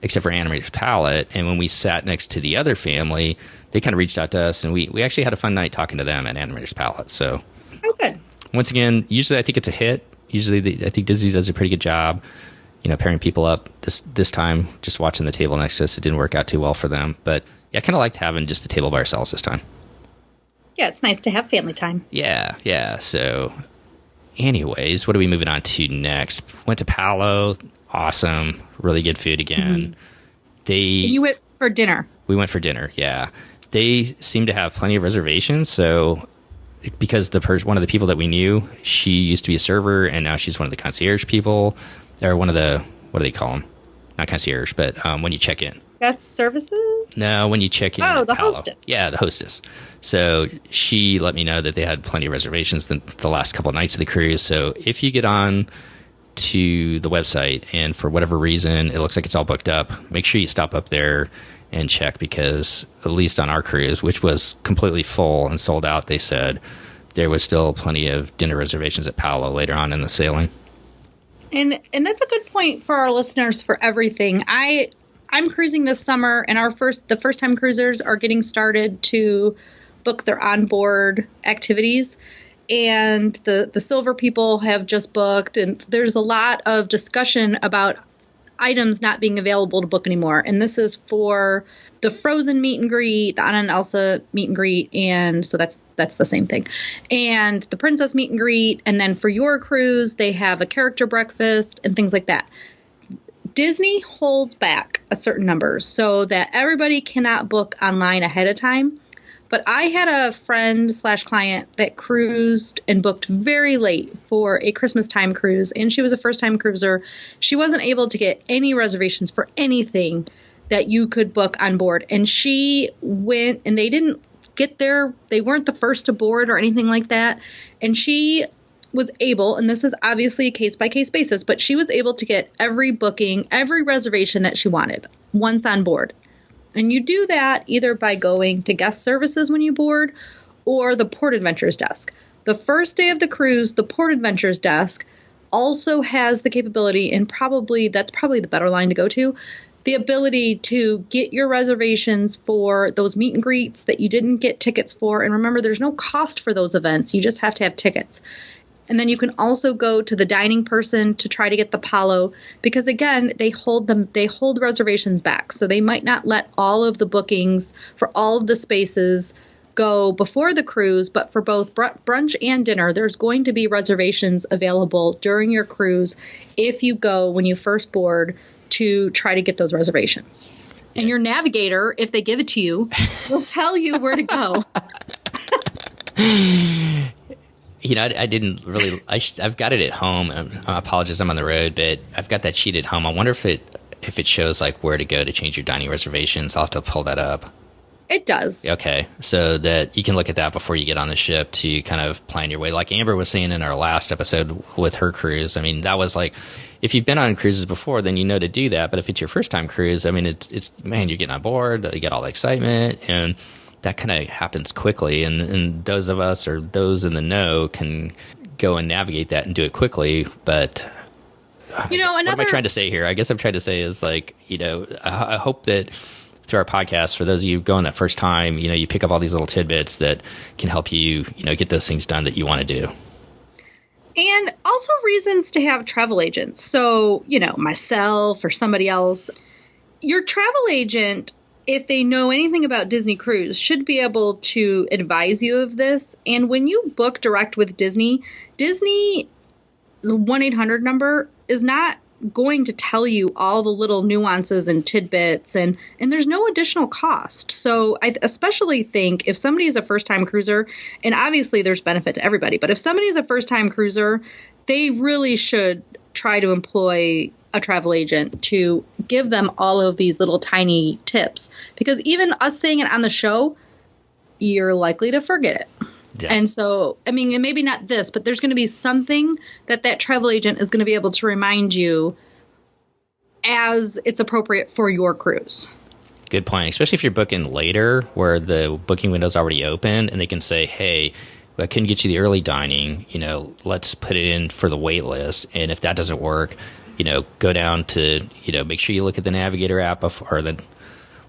except for Animator's Palette. And when we sat next to the other family, they kind of reached out to us, and we actually had a fun night talking to them at Animator's Palette. So, oh, good. Once again, usually I think it's a hit. Usually I think Disney does a pretty good job, pairing people up. This time, just watching the table next to us, it didn't work out too well for them. But yeah, I kind of liked having just the table by ourselves this time. Yeah, it's nice to have family time. Yeah. So anyways, what are we moving on to next? Went to Palo. Awesome. Really good food again. Mm-hmm. You went for dinner. We went for dinner, yeah. They seem to have plenty of reservations, so because one of the people that we knew, she used to be a server, and now she's one of the concierge people, or one of the, what do they call them? Not concierge, but when you check in. Guest services? No, when you check in. Oh, the hostess. Yeah, the hostess. So she let me know that they had plenty of reservations the last couple of nights of the cruise. So if you get on to the website and for whatever reason it looks like it's all booked up, make sure you stop up there and check, because at least on our cruise, which was completely full and sold out, they said there was still plenty of dinner reservations at Palo later on in the sailing. And that's a good point for our listeners for everything. I'm cruising this summer, and the first time cruisers are getting started to book their onboard activities. And the silver people have just booked, and there's a lot of discussion about items not being available to book anymore. And this is for the Frozen meet and greet, the Anna and Elsa meet and greet, and so that's the same thing. And the Princess meet and greet, and then for your cruise, they have a character breakfast and things like that. Disney holds back a certain number so that everybody cannot book online ahead of time. But I had a friend/client that cruised and booked very late for a Christmas time cruise, and she was a first-time cruiser. She wasn't able to get any reservations for anything that you could book on board. And she went, and they didn't get there. They weren't the first to board or anything like that. And she was able, and this is obviously a case-by-case basis, but she was able to get every booking, every reservation that she wanted once on board. And you do that either by going to guest services when you board or the Port Adventures desk. The first day of the cruise, the Port Adventures desk also has the capability, and that's probably the better line to go to, the ability to get your reservations for those meet and greets that you didn't get tickets for. And remember, there's no cost for those events. You just have to have tickets. And then you can also go to the dining person to try to get the Palo, because again, they hold reservations back. So they might not let all of the bookings for all of the spaces go before the cruise, but for both brunch and dinner, there's going to be reservations available during your cruise if you go when you first board to try to get those reservations. And your navigator, if they give it to you, will tell you where to go. You know, I didn't really. I've got it at home. I apologize, I'm on the road, but I've got that sheet at home. I wonder if it shows like where to go to change your dining reservations. I'll have to pull that up. It does. Okay, so that you can look at that before you get on the ship to kind of plan your way. Like Amber was saying in our last episode with her cruise. I mean, that was like, if you've been on cruises before, then you know to do that. But if it's your first time cruise, I mean, it's man, you're getting on board, you get all the excitement, and that kind of happens quickly, and those of us or those in the know can go and navigate that and do it quickly. But what am I trying to say here? I guess I'm trying to say is like, I hope that through our podcast, for those of you going that first time, you pick up all these little tidbits that can help you, get those things done that you want to do. And also reasons to have travel agents. So, myself or somebody else, your travel agent, if they know anything about Disney Cruise, should be able to advise you of this. And when you book direct with Disney's 1-800 number is not going to tell you all the little nuances and tidbits, and there's no additional cost. So I especially think if somebody is a first-time cruiser, and obviously there's benefit to everybody, but if somebody is a first-time cruiser, they really should try to employ a travel agent to give them all of these little tiny tips, because even us saying it on the show, you're likely to forget it. Yeah. And so, I mean, and maybe not this, but there's going to be something that travel agent is going to be able to remind you as it's appropriate for your cruise. Good point, especially if you're booking later where the booking window's already open and they can say, hey, I couldn't get you the early dining, let's put it in for the wait list. And if that doesn't work, go down to, make sure you look at the Navigator app or the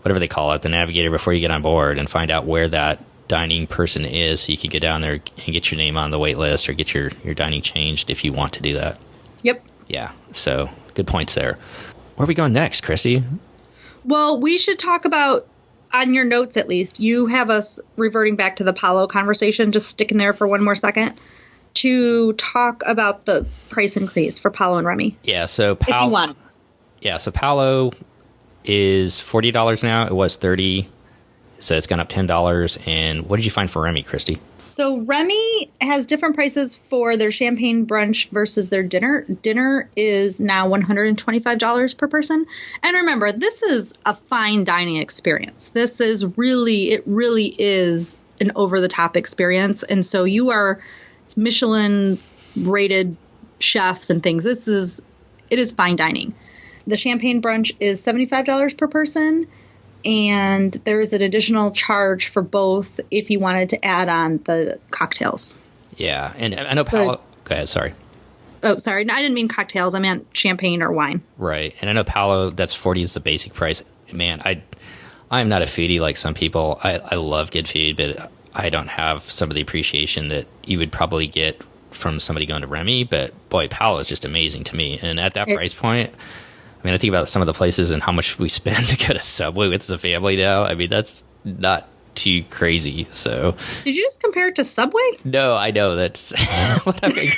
whatever they call it, the Navigator, before you get on board, and find out where that dining person is, so you can get down there and get your name on the wait list or get your dining changed if you want to do that. Yep. Yeah. So good points there. Where are we going next, Christy? Well, we should talk about, on your notes at least, you have us reverting back to the Palo conversation, just sticking there for one more second, to talk about the price increase for Palo and Remy. Yeah, so if you want. Yeah, so Palo is $40 now. It was $30, so it's gone up $10. And what did you find for Remy, Christy? So Remy has different prices for their champagne brunch versus their dinner. Dinner is now $125 per person. And remember, this is a fine dining experience. It really is an over-the-top experience. And so it's Michelin rated chefs and things. It is fine dining. The champagne brunch is $75 per person. and there's an additional charge for both if you wanted to add on the cocktails. Yeah, and I know Palo. Go ahead. Sorry. Oh, sorry. No, I didn't mean cocktails. I meant champagne or wine. Right, and I know Palo. That's 40 is the basic price. Man, I am not a foodie like some people. I love good food, but I don't have some of the appreciation that you would probably get from somebody going to Remy. But boy, Palo is just amazing to me, and at that price point. I mean, I think about some of the places and how much we spend to go to Subway with as a family now. I mean, that's not too crazy. So, did you just compare it to Subway? No, I know that's what I mean.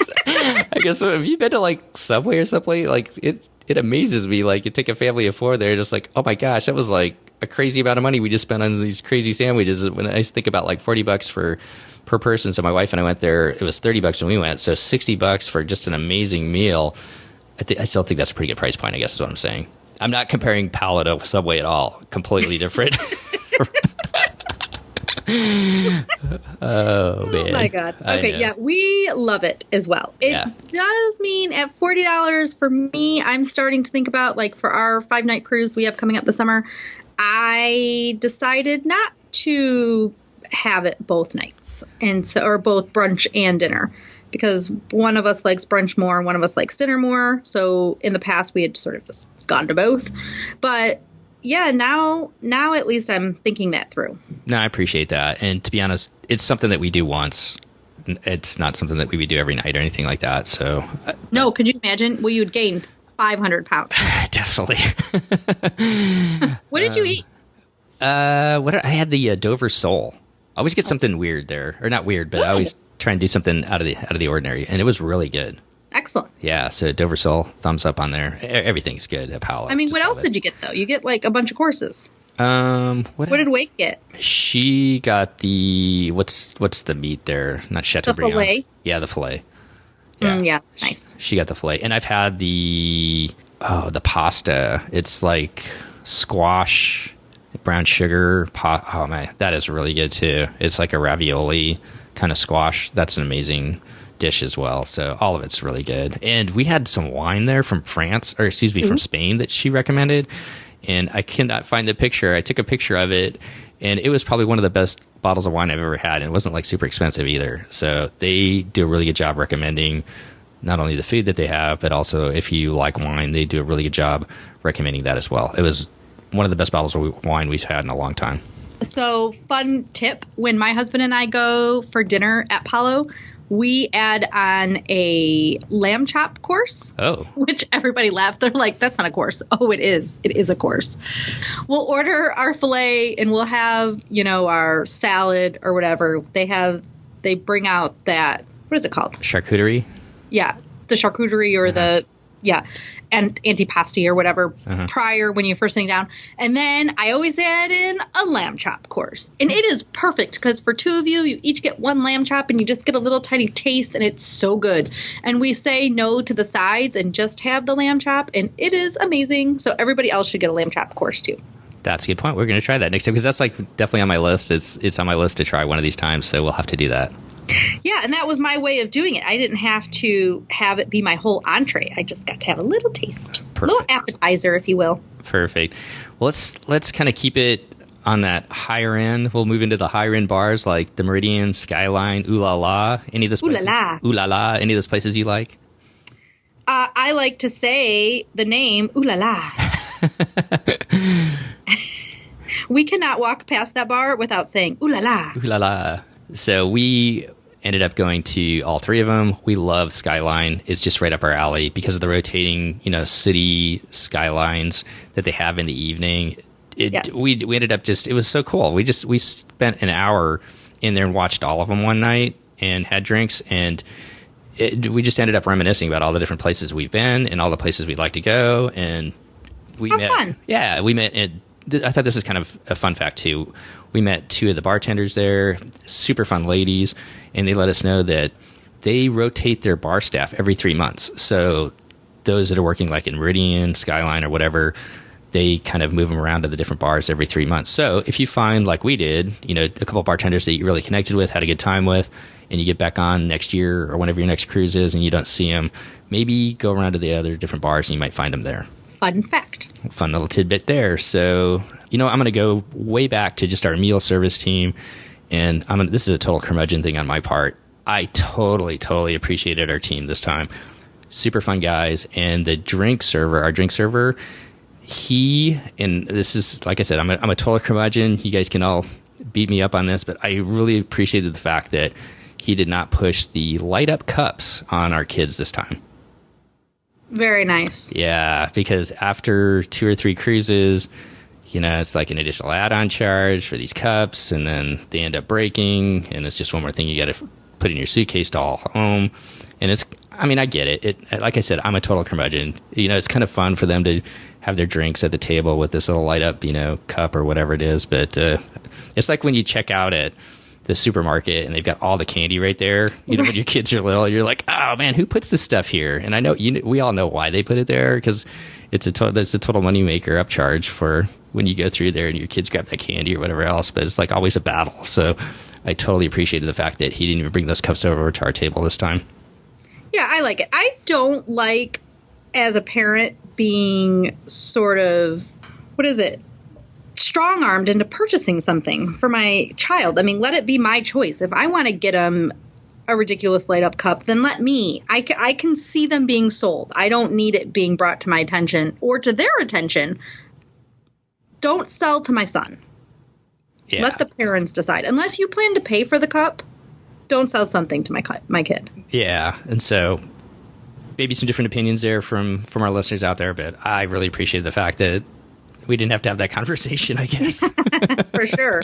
I guess have you been to like Subway or something? Like it amazes me. Like you take a family of four there, just like, oh my gosh, that was like a crazy amount of money we just spent on these crazy sandwiches. When I think about like $40 per person, so my wife and I went there. It was $30 when we went, so $60 for just an amazing meal. I still think that's a pretty good price point, I guess is what I'm saying. I'm not comparing Palo to Subway at all. Completely different. Oh, man. Oh, my God. Okay, yeah, we love it as well. It does mean at $40 for me, I'm starting to think about, like, for our 5-night cruise we have coming up this summer, I decided not to have it both nights, or both brunch and dinner. Because one of us likes brunch more and one of us likes dinner more. So in the past, we had sort of just gone to both. But yeah, now at least I'm thinking that through. No, I appreciate that. And to be honest, it's something that we do once. It's not something that we would do every night or anything like that. So no, could you imagine? Well, you'd gain 500 pounds. Definitely. What did you eat? I had the Dover sole. I always get something weird there. Or not weird, but I always try and do something out of the ordinary, and it was really good. Excellent. Yeah, so Dover sole, thumbs up on there. Everything's good at Palo. I mean, what else did you get though? You get like a bunch of courses. What did Wake get? She got the what's the meat there? Not Chateaubriand. The filet. Yeah, the filet. Yeah, nice. She got the filet, and I've had the pasta. It's like squash, brown sugar. Oh man, that is really good too. It's like a ravioli kind of squash. That's an amazing dish as well. So all of it's really good. And we had some wine there from France, or excuse me, from Spain that she recommended. And I cannot find the picture. I took a picture of it, and it was probably one of the best bottles of wine I've ever had. And it wasn't like super expensive either. So they do a really good job recommending not only the food that they have, but also if you like wine, they do a really good job recommending that as well. It was one of the best bottles of wine we've had in a long time. So, fun tip, when my husband and I go for dinner at Palo, we add on a lamb chop course. Oh. Which everybody laughs. They're like, that's not a course. Oh, it is. It is a course. We'll order our filet and we'll have, our salad or whatever. They bring out that, what is it called? Charcuterie? Yeah. The charcuterie or and antipasti or whatever prior when you're first sitting down. And then I always add in a lamb chop course. And it is perfect because for two of you each get one lamb chop and you just get a little tiny taste and it's so good. And we say no to the sides and just have the lamb chop and it is amazing. So everybody else should get a lamb chop course too. That's a good point. We're going to try that next time because that's like definitely on my list. It's on my list to try one of these times. So we'll have to do that. Yeah, and that was my way of doing it. I didn't have to have it be my whole entree. I just got to have a little taste. Perfect. A little appetizer, if you will. Perfect. Well, let's kind of keep it on that higher end. We'll move into the higher end bars like the Meridian, Skyline, Ooh La La. Any of those places? Ooh La La. Any of those places you like? I like to say the name Ooh La La. We cannot walk past that bar without saying Ooh La La. Ooh La La. So we ended up going to all three of them. We love Skyline. It's just right up our alley because of the rotating, city skylines that they have in the evening. We ended up it was so cool. We spent an hour in there and watched all of them one night and had drinks. And we just ended up reminiscing about all the different places we've been and all the places we'd like to go. And we met. Fun. Yeah, we met. I thought this is kind of a fun fact too. We met two of the bartenders there, super fun ladies, and they let us know that they rotate their bar staff every 3 months. So those that are working like in Meridian, Skyline, or whatever, they kind of move them around to the different bars every 3 months. So if you find, like we did, a couple of bartenders that you really connected with, had a good time with, and you get back on next year or whenever your next cruise is and you don't see them, maybe go around to the other different bars and you might find them there. Fun fact. Fun little tidbit there. So I'm going to go way back to just our meal service team. And this is a total curmudgeon thing on my part. I totally appreciated our team this time. Super fun guys. And our drink server, and this is, like I said, I'm a total curmudgeon. You guys can all beat me up on this, but I really appreciated the fact that he did not push the light up cups on our kids this time. Very nice. Yeah, because after 2 or 3 cruises, it's like an additional add-on charge for these cups, and then they end up breaking, and it's just one more thing you got to put in your suitcase to haul home. And I get it. Like I said, I'm a total curmudgeon. It's kind of fun for them to have their drinks at the table with this little light up, cup or whatever it is. But it's like when you check out at the supermarket and they've got all the candy right there. When your kids are little, you're like, oh man, who puts this stuff here? And I know we all know why they put it there, because it's a total moneymaker upcharge for when you go through there and your kids grab that candy or whatever else. But it's like always a battle. So I totally appreciated the fact that he didn't even bring those cups over to our table this time. Yeah, I like it. I don't like, as a parent, being sort of, strong-armed into purchasing something for my child. I mean, let it be my choice. If I want to get them a ridiculous light-up cup, then let me. I can see them being sold. I don't need it being brought to my attention or to their attention. Don't sell to my son. Yeah. Let the parents decide. Unless you plan to pay for the cup, don't sell something to my kid. Yeah, and so maybe some different opinions there from our listeners out there, but I really appreciate the fact that we didn't have to have that conversation, I guess. For sure.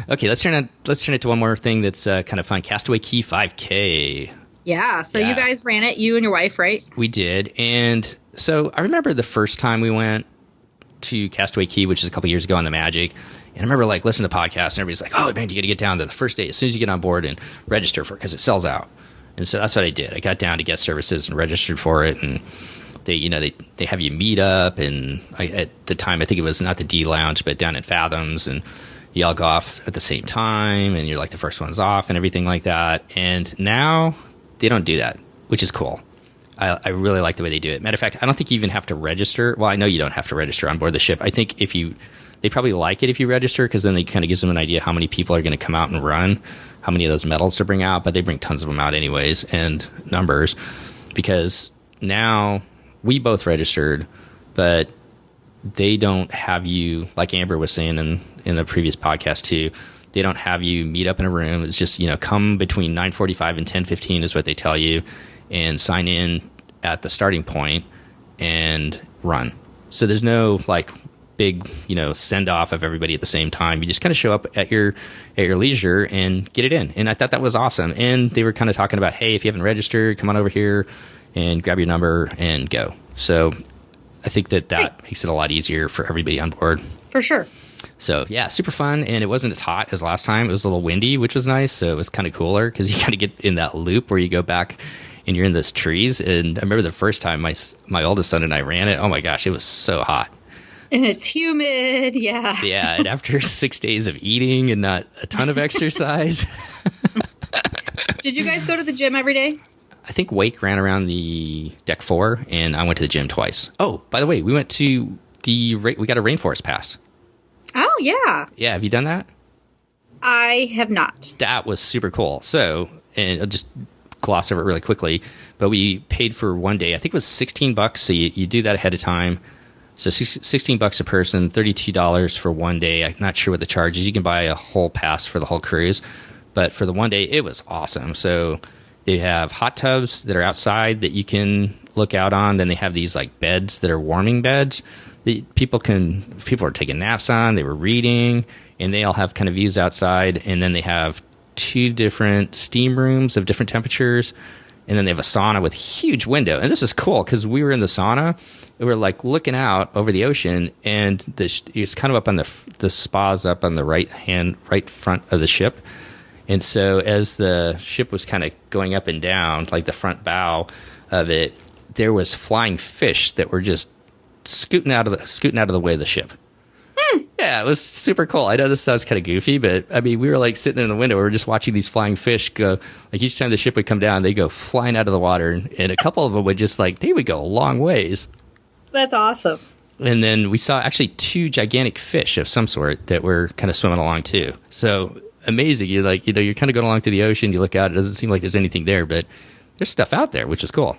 Okay, let's turn it to one more thing that's kind of fun. Castaway Cay 5K. Yeah, so you guys ran it, you and your wife, right? We did. And so I remember the first time we went to Castaway Cay, which is a couple years ago on the Magic. And I remember listening to podcasts and everybody's like, oh man, you got to get down there the first day as soon as you get on board and register for it because it sells out. And so that's what I did. I got down to guest services and registered for it, and they have you meet up, and at the time I think it was not the D Lounge but down at Fathoms, and you all go off at the same time and you're like the first ones off and everything like that. And now they don't do that, which is cool. I really like the way they do it. Matter of fact, I don't think you even have to register. Well, I know you don't have to register on board the ship. I think they probably like it if you register, because then they kind of gives them an idea how many people are going to come out and run, how many of those medals to bring out, but they bring tons of them out anyways, and numbers, because now we both registered, but they don't have you, like Amber was saying in the previous podcast too, they don't have you meet up in a room. It's just, come between 9:45 and 10:15 is what they tell you, and sign in at the starting point and run. So there's no big, send off of everybody at the same time. You just kind of show up at your leisure and get it in. And I thought that was awesome. And they were kind of talking about, hey, if you haven't registered, come on over here and grab your number and go. So I think that makes it a lot easier for everybody on board. For sure. So yeah, super fun. And it wasn't as hot as last time. It was a little windy, which was nice. So it was kind of cooler because you kind of get in that loop where you go back and you're in those trees. And I remember the first time my oldest son and I ran it. Oh my gosh, it was so hot. And it's humid, yeah. Yeah, and after 6 days of eating and not a ton of exercise. Did you guys go to the gym every day? I think Wake ran around the deck 4, and I went to the gym twice. Oh, by the way, we went to we got a rainforest pass. Oh, yeah. Yeah, have you done that? I have not. That was super cool. So, and I'll just gloss over it really quickly, but we paid for one day. I think it was $16, so you do that ahead of time. So $16 a person, $32 for one day. I'm not sure what the charge is. You can buy a whole pass for the whole cruise. But for the one day, it was awesome. So they have hot tubs that are outside that you can look out on. Then they have these beds that are warming beds that people are taking naps on. They were reading, and they all have kind of views outside. And then they have 2 different steam rooms of different temperatures. And then they have a sauna with a huge window. And this is cool because we were in the sauna. We were looking out over the ocean, and it's kind of up on the spa's up on the right front of the ship. And so as the ship was kind of going up and down, the front bow of it, there was flying fish that were just scooting out of the way of the ship. Yeah, it was super cool. I know this sounds kind of goofy, but I mean, we were sitting in the window. We were just watching these flying fish go. Each time the ship would come down, they go flying out of the water, and a couple of them would just they would go a long ways. That's awesome. And then we saw actually 2 gigantic fish of some sort that were kind of swimming along too. So amazing. You're like, you're kind of going along through the ocean. You look out, it doesn't seem like there's anything there, but there's stuff out there, which is cool.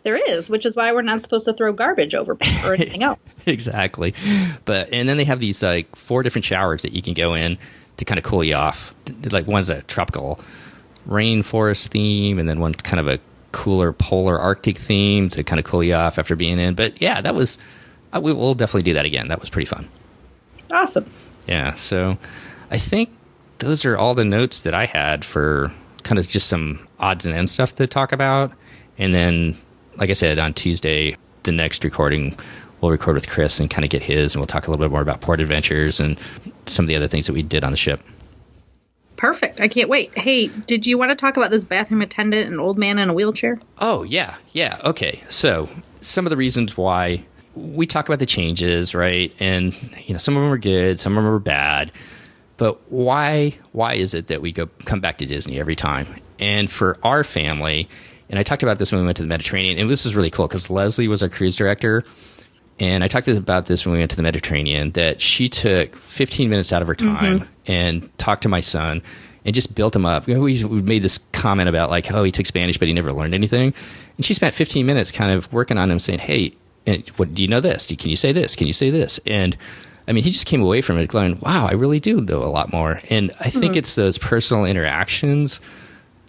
There is, which is why we're not supposed to throw garbage over or anything else. Exactly. And then they have these like 4 different showers that you can go in to kind of cool you off. Like one's a tropical rainforest theme, and then one's kind of a cooler polar Arctic theme to kind of cool you off after being in. But yeah, that was, we will definitely do that again. That was pretty fun. Awesome. Yeah. So I think those are all the notes that I had for kind of just some odds and ends stuff to talk about. And then, like I said, on Tuesday, the next recording, we'll record with Chris and kind of get his, and we'll talk a little bit more about port adventures and some of the other things that we did on the ship. Perfect. I can't wait. Hey, did you want to talk about this bathroom attendant and old man in a wheelchair? Oh, yeah. Yeah. Okay. So some of the reasons why we talk about the changes, right? And, some of them are good, some of them are bad. But why is it that we come back to Disney every time? And for our family, and I talked about this when we went to the Mediterranean, and this is really cool because Leslie was our cruise director. And I talked about this when we went to the Mediterranean, that she took 15 minutes out of her time and talked to my son and just built him up. We made this comment about like, oh, he took Spanish, but he never learned anything. And she spent 15 minutes kind of working on him saying, hey, what do you know this? Can you say this? Can you say this? And I mean, he just came away from it going, wow, I really do know a lot more. And I think it's those personal interactions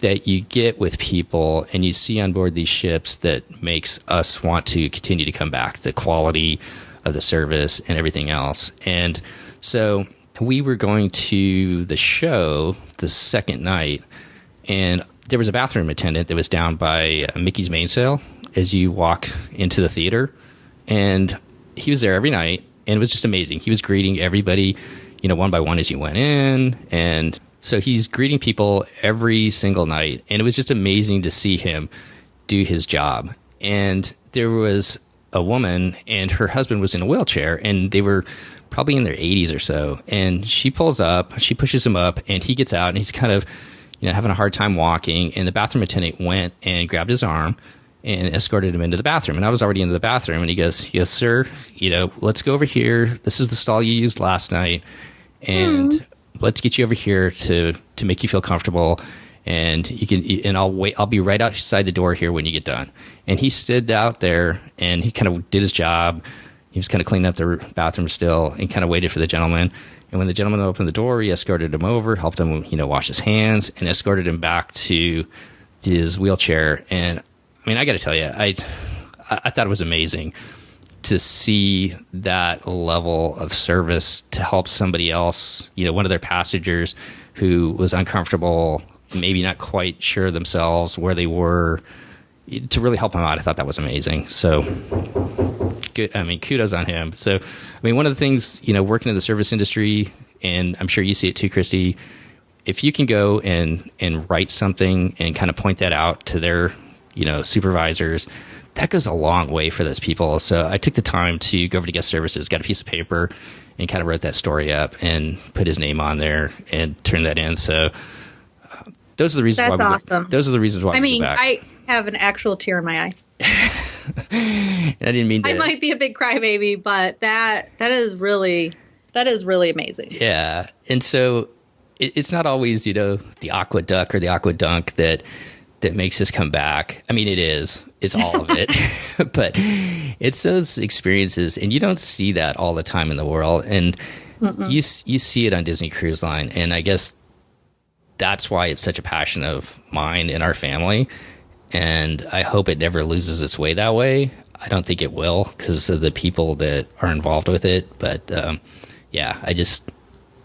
that you get with people and you see on board these ships that makes us want to continue to come back, the quality of the service and everything else. And so we were going to the show the second night, and there was a bathroom attendant that was down by Mickey's Mainsail as you walk into the theater. And he was there every night, and it was just amazing. He was greeting everybody, one by one as you went in. And so he's greeting people every single night, and it was just amazing to see him do his job. And there was a woman, and her husband was in a wheelchair, and they were probably in their 80s or so. And she pulls up, she pushes him up, and he gets out, and he's kind of, having a hard time walking. And the bathroom attendant went and grabbed his arm and escorted him into the bathroom. And I was already into the bathroom, and he goes, sir, let's go over here. This is the stall you used last night. And let's get you over here to make you feel comfortable, and you can. And I'll wait. I'll be right outside the door here when you get done. And he stood out there, and he kind of did his job. He was kind of cleaning up the bathroom still, and kind of waited for the gentleman. And when the gentleman opened the door, he escorted him over, helped him, wash his hands, and escorted him back to his wheelchair. And I mean, I got to tell you, I thought it was amazing to see that level of service to help somebody else, one of their passengers who was uncomfortable, maybe not quite sure themselves where they were, to really help him out. I thought that was amazing. So good. I mean, kudos on him. So, I mean, one of the things, working in the service industry, and I'm sure you see it too, Christy, if you can go and write something and kind of point that out to their, supervisors, that goes a long way for those people. So I took the time to go over to guest services, got a piece of paper, and kind of wrote that story up and put his name on there and turned that in. So those are the reasons. That's awesome. Those are the reasons why. I mean, I have an actual tear in my eye. I didn't mean to. I might be a big crybaby, but that is really amazing. Yeah, and so it's not always the aqua duck or the aqua dunk that makes us come back. I mean, it is. It's all of it. But it's those experiences, and you don't see that all the time in the world. And you see it on Disney Cruise Line. And I guess that's why it's such a passion of mine and our family. And I hope it never loses its way that way. I don't think it will because of the people that are involved with it. But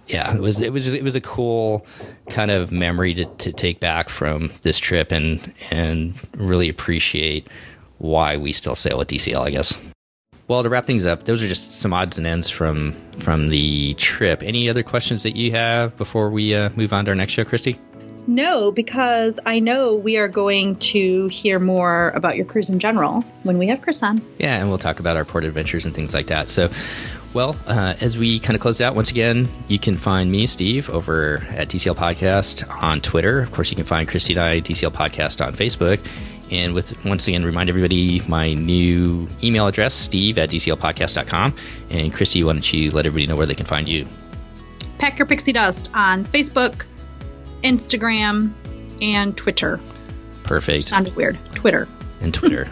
it was a cool kind of memory to take back from this trip and really appreciate why we still sail at DCL, I guess. Well, to wrap things up, those are just some odds and ends from the trip. Any other questions that you have before we move on to our next show, Christy? No, because I know we are going to hear more about your cruise in general when we have Chris on. Yeah, and we'll talk about our port adventures and things like that. So, well, as we kind of close out, once again, you can find me, Steve, over at DCL Podcast on Twitter. Of course, you can find Christy and I, DCL Podcast, on Facebook. And once again, remind everybody my new email address, steve@dclpodcast.com. And Christy, why don't you let everybody know where they can find you? Pack Your Pixie Dust on Facebook, Instagram, and Twitter. Perfect. Sounded weird. Twitter. And Twitter.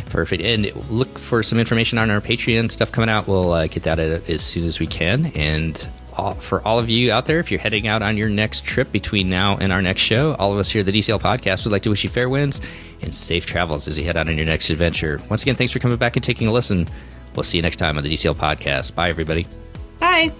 Perfect. And look for some information on our Patreon stuff coming out. We'll get that as soon as we can. And for all of you out there, if you're heading out on your next trip between now and our next show, all of us here at the DCL Podcast would like to wish you fair winds and safe travels as you head out on your next adventure. Once again, thanks for coming back and taking a listen. We'll see you next time on the DCL Podcast. Bye, everybody. Bye.